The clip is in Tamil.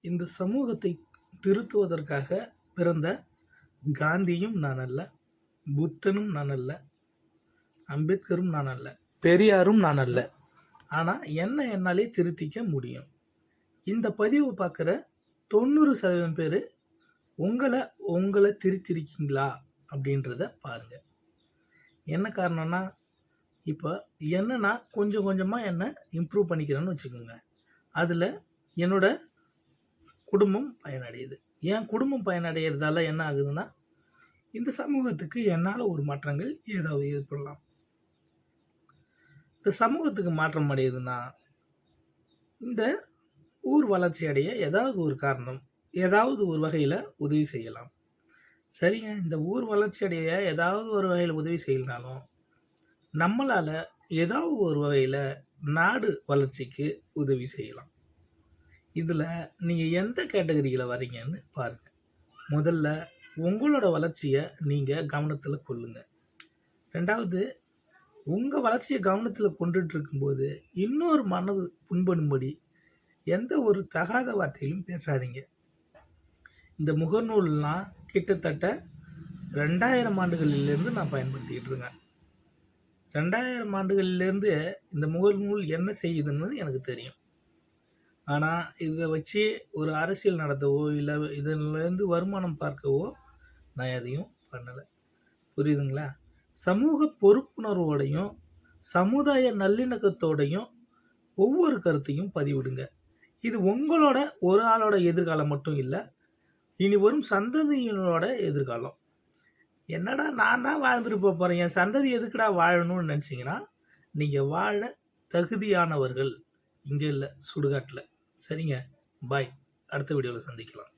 இந்த சமூகத்தை திருத்துவதற்காக பிறந்த காந்தியும் நான் அல்ல, புத்தனும் நான் அல்ல, அம்பேத்கரும் நான் அல்ல, பெரியாரும் நான் அல்ல. ஆனால் என்னாலே திருத்திக்க முடியும். இந்த பதிவை பார்க்குற 90% பேர் உங்களை திருத்திருக்கீங்களா அப்படின்றத பாருங்கள். என்ன காரணம்னா, இப்போ என்னன்னா கொஞ்சம் கொஞ்சமாக என்னை இம்ப்ரூவ் பண்ணிக்கிறேன்னு வச்சுக்கோங்க. அதில் என்னோட குடும்பம் பயனடையுது. என் குடும்பம் பயனடைகிறதால என்ன ஆகுதுன்னா, இந்த சமூகத்துக்கு என்னால் ஒரு மாற்றங்கள் ஏதாவது ஏற்படலாம். இந்த சமூகத்துக்கு மாற்றம் அடையுதுன்னா, இந்த ஊர் வளர்ச்சி அடைய ஏதாவது ஒரு காரணம், ஏதாவது ஒரு வகையில் உதவி செய்யலாம். சரிங்க, இந்த ஊர் வளர்ச்சி அடைய ஏதாவது ஒரு வகையில் உதவி செய்யலனாலும் நம்மளால் ஏதாவது ஒரு வகையில் நாடு வளர்ச்சிக்கு உதவி செய்யலாம். இதில் நீங்கள் எந்த கேட்டகரியில் வரீங்கன்னு பாருங்கள். முதல்ல உங்களோட வளர்ச்சியை நீங்கள் கவனத்தில் கொள்ளுங்கள். ரெண்டாவது, உங்கள் வளர்ச்சியை கவனத்தில் கொண்டுட்டு இருக்கும்போது இன்னொரு மனது புண்படும்படி எந்த ஒரு தகாத வார்த்தையிலும் பேசாதீங்க. இந்த முகநூல்லாம் கிட்டத்தட்ட 2000 ஆண்டுகளிலிருந்து நான் பயன்படுத்திக்கிட்டு இருக்கேன். 2000 ஆண்டுகளிலேருந்து இந்த முகநூல் என்ன செய்யுதுன்னு எனக்கு தெரியும். ஆனால் இதை வச்சு ஒரு அரசியல் நடத்தவோ இல்லை இதிலேருந்து வருமானம் பார்க்கவோ நான் எதையும் பண்ணலை. புரியுதுங்களா? சமூக பொறுப்புணர்வோடையும் சமுதாய நல்லிணக்கத்தோடையும் ஒவ்வொரு கருத்தையும் பதிவிடுங்க. இது உங்களோட ஒரு ஆளோட எதிர்காலம் மட்டும் இல்லை, இனி வரும் சந்ததியினோட எதிர்காலம். என்னடா நான் தான் வாழ்ந்துட்டு போகிறேன், என் சந்ததி எதுக்குடா வாழணும்னு நினச்சிங்கன்னா, நீங்கள் வாழ தகுதியானவர்கள் இங்கே இல்லை, சுடுகாட்டில். சரிங்க, பாய். அடுத்த வீடியோவில் சந்திக்கலாம்.